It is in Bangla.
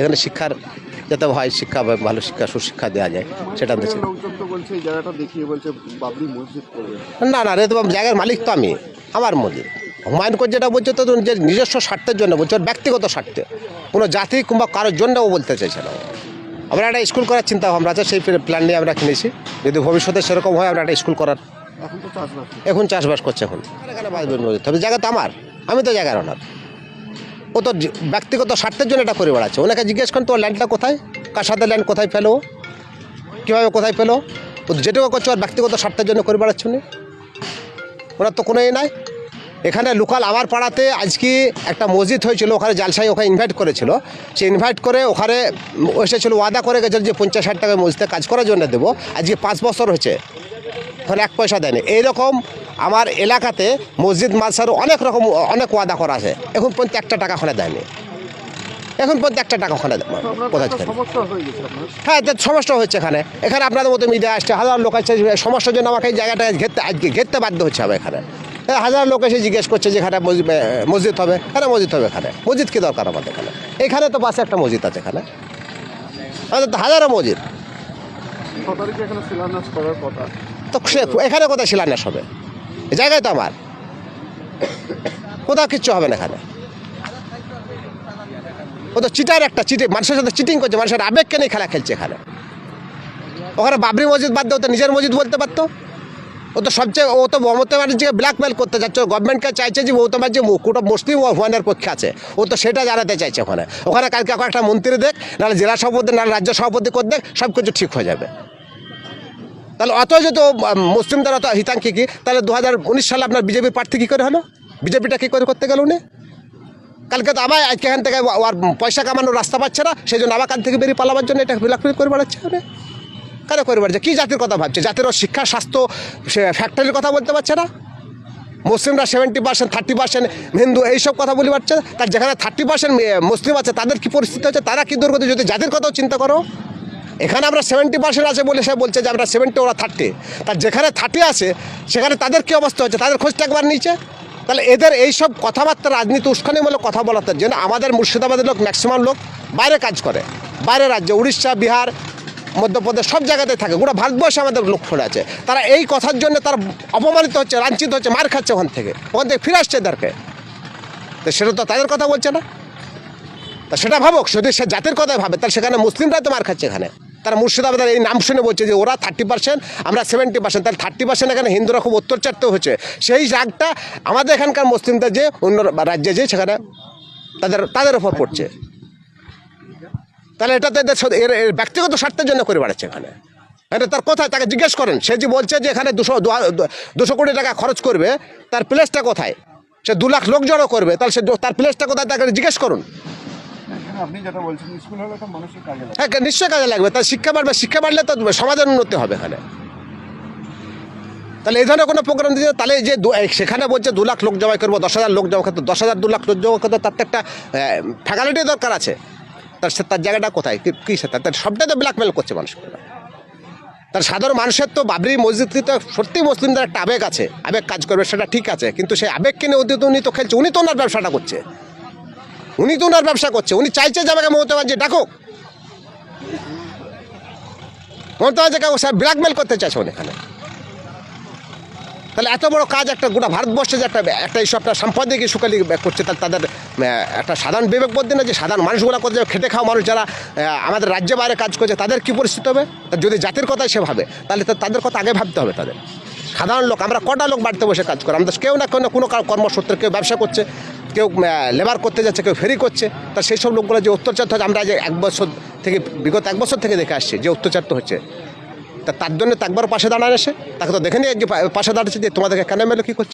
যেখানে শিক্ষার যাতে হয়, শিক্ষা ভালো শিক্ষা সুশিক্ষা দেওয়া যায় সেটা আমরা চাই। লোকজন তো বলছে এই জায়গাটা দেখিয়ে বলছে বাবরি মসজিদ করবে। না না, রে তো জায়গার মালিক তো আমি, আমার মসজিদ। হুমায়ুন কবির যেটা বলছে তো নিজের নিজস্ব স্বার্থের জন্য বলছে, ওর ব্যক্তিগত স্বার্থে, কোনো জাতি কিংবা কারোর জন্য ও বলতে চাইছে না। আমরা একটা স্কুল করার চিন্তা ভাবনা আছে, সেই প্ল্যান নিয়ে আমরা কিনেছি। যদি ভবিষ্যতে সেরকম হয় আমরা একটা স্কুল করার, এখন তো চাষবাস এখন চাষবাস করছে। এখন এখানে বাঁচবেন মসজিদ, তবে জায়গা তো আমার, আমি তো জায়গার ওনার। ও তো ব্যক্তিগত স্বার্থের জন্য এটা করে বেড়াচ্ছে। ওনাকে জিজ্ঞেস করেন তো ল্যান্ডটা কোথায়, কার সাথে ল্যান্ড কোথায় পেলো, কীভাবে কোথায় পেলো। ও যেটুকু করছে ওর ব্যক্তিগত স্বার্থের জন্য করে বেড়াচ্ছে উনি, ওনার তো কোনো নাই। এখানে লোকাল আমার পাড়াতে আজকে একটা মসজিদ হয়েছিল, ওখানে জালসাই ওখানে ইনভাইট করেছিল। সে ইনভাইট করে ওখানে এসেছিলো, ওয়াদা করে গেছিল যে 50,000 টাকা মসজিদে কাজ করার জন্য দেবো। আজকে 5 বছর হয়েছে, ওখানে 1 পয়সা দেয়নি। এইরকম আমার এলাকাতে মসজিদ মাদ্রাসারও অনেক ওয়াদা করা আছে, এখন পর্যন্ত 1 টাকা ওখানে দেয়নি। এখন পর্যন্ত 1 টাকা ওখানে কোথায় দেয়নি। সমস্যা হয়ে গেছে আপনার। হ্যাঁ, এতে সমস্যা হচ্ছে এখানে আপনাদের মতো মিডিয়া আসছে, হাজার লোক আসছে। সমস্যার জন্য আমাকে এই জায়গাটা ঘেরতে বাধ্য হচ্ছে হবে। এখানে হাজার লোক এসে জিজ্ঞেস করছে যে এখানে মসজিদ হবে, মসজিদ হবে। এখানে মসজিদ কী দরকার আমাদের? এখানে তো পাশে একটা মসজিদ আছে, এখানে আমাদের তো হাজারো মসজিদ। 6 তারিখে এখানে শিলান্যাস করার কথা, তো সে এখানে কোথায় শিলান্যাস হবে? এই জায়গায় তো আমার, কোথাও কিচ্ছু হবে না এখানে। ও তো চিটার একটা মানুষের সাথে চিটিং করছে, মানুষের আবেগকে নিয়ে খেলা খেলছে এখানে। ওখানে বাবরি মসজিদ বাদ দিয়ে ও তো নিজের মসজিদ বলতে পারতো। ও তো মমতা ব্যানার্জিকে ব্ল্যাকমেল করতে চাচ্ছে, গভর্নমেন্টকে চাইছে যে মমতা ব্যানার্জি কোটা মুসলিম হুয়ানের পক্ষে আছে, ও তো সেটা জানাতে চাইছে। ওখানে কালকে একটা মন্ত্রী দেখ, নাহলে জেলা সভাপতি, নাহলে রাজ্য সভাপতি করে দেখ, সব কিছু ঠিক হয়ে যাবে। তাহলে অত যেহেতু মুসলিমদের অত হিতাঙ্কি কি, তাহলে 2019 সালে আপনার বিজেপির প্রার্থী কী করে হলো? বিজেপিটা কী করে করতে গেল উনি? কালকে তো আবার আজকে এখান থেকে আর পয়সা কামানোর রাস্তা পাচ্ছে না, সেই জন্য আবার কাল থেকে বেরিয়ে পালাবার জন্য এটা ব্ল্যাকমেল করে বেড়াচ্ছে। কেন করে বেড়াচ্ছে? কী জাতির কথা ভাবছে? জাতির শিক্ষা, স্বাস্থ্য, সে ফ্যাক্টরির কথা বলতে পারছে না। মুসলিমরা 70%, 30% হিন্দু, এইসব কথা বলে পারছে। তার যেখানে 30% মুসলিম আছে, তাদের কী পরিস্থিতি হচ্ছে, তারা কী দুর্গতি। যদি জাতির কথাও চিন্তা করো, এখানে আমরা 70% আছে বলে সে বলছে যে আমরা 70, ওরা 30। তার যেখানে 30 আছে সেখানে তাদের কী অবস্থা হচ্ছে, তাদের খোঁজটা একবার নিচে। তাহলে এদের এইসব কথাবার্তা, রাজনীতি, উস্কানিমূলক কথা বলার জন্য আমাদের মুর্শিদাবাদের লোক, ম্যাক্সিমাম লোক বাইরে কাজ করে, বাইরে রাজ্যে, উড়িষ্যা, বিহার, মধ্যপ্রদেশ, সব জায়গাতে থাকে। গোটা ভারতবর্ষে আমাদের লোক পড়ে আছে। তারা এই কথার জন্য তারা অপমানিত হচ্ছে, লাঞ্ছিত হচ্ছে, মার খাচ্ছে। ওখান থেকে ফিরে আসছে এদেরকে। তো সেটা তো তাদের কথা বলছে না। তা সেটা ভাবুক, যদি সে জাতির কথাই ভাবে, তাহলে সেখানে মুসলিমরা তো মার খাচ্ছে। এখানে তারা মুর্শিদাবাদের এই নাম শুনে বলছে যে ওরা 30%, আমরা 70%, তাহলে 30% এখানে হিন্দুরা খুব অত্যাচারিত হচ্ছে। সেই রাগটা আমাদের এখানকার মুসলিমদের যে অন্য রাজ্যে যে সেখানে তাদের ওপর পড়ছে। তাহলে এটা তো এর ব্যক্তিগত স্বার্থের জন্য করে বেড়াচ্ছে এখানে। তার কোথায়, তাকে জিজ্ঞেস করেন। সে যে বলছে যে এখানে 200 কোটি টাকা খরচ করবে, তার প্লেসটা কোথায়? সে 2 লাখ লোক জড়ো করবে, তাহলে সে তার প্লেসটা কোথায়, তাকে জিজ্ঞেস করুন। আপনি যেটা বলছেন স্কুল হলে তো মানুষের কাজে লাগবে। হ্যাঁ, নিশ্চয়ই কাজে লাগবে। তার শিক্ষা বাড়বে, শিক্ষা বাড়লে তো সমাজের উন্নতি হবে এখানে। তাহলে এই ধরনের কোনো প্রোগ্রাম দিতে, তাহলে যে সেখানে বলছে 2 লাখ লোক জমাই করবো, 10,000 লোক জমা করতে, 10,000 2 লাখ লোক জমা করতে, তার তো একটা ফ্যাকাল্টি দরকার আছে। তার জায়গাটা কোথায়, কী সে? তার সবটাই তো ব্ল্যাকমেল করছে মানুষকে। তার সাধারণ মানুষের তো বাবরি মসজিদকে সত্যি মুসলিমদের একটা আবেগ আছে, আবেগ কাজ করবে, সেটা ঠিক আছে। কিন্তু সেই আবেগকে নিয়ে উনি তো খেলছে, উনি তো ওনার ব্যবসাটা করছে, উনি চাইছে যে আমাকে মমতা ব্যানার্জি ডাকুক। মমতা ব্যানার্জিকে স্যার ব্ল্যাকমেল করতে চাইছে উনি এখানে। তাহলে এত বড় কাজ একটা গোটা ভারতবর্ষে যে একটা এইসব একটা সম্পাদকীয় সুকালি করছে, তাহলে তাদের একটা সাধারণ বিবেক বোধ না যে সাধারণ মানুষগুলো করছে, খেটে খাওয়া মানুষ যারা আমাদের রাজ্যে বাইরে কাজ করছে, তাদের কী পরিস্থিতি হবে? যদি জাতির কথাই সে ভাবে, তাহলে তো তাদের কথা আগে ভাবতে হবে। তাদের সাধারণ লোক, আমরা কটা লোক বাড়িতে বসে কাজ করে, আমাদের কেউ না কোনো কর্মসূত্রে, কেউ ব্যবসা করছে, কেউ লেবার করতে যাচ্ছে, কেউ ফেরি করছে। তা সেই সব লোকগুলো যে অত্যাচার হচ্ছে, আমরা যে বিগত 1 বছর থেকে দেখে আসছি যে অত্যাচার তো হচ্ছে। তার জন্য তো একবার পাশে দাঁড়ানো এসে তাকে তো দেখে নিয়ে যে পাশে দাঁড়াচ্ছে যে তোমাদেরকে কেন মেলো কী করছে।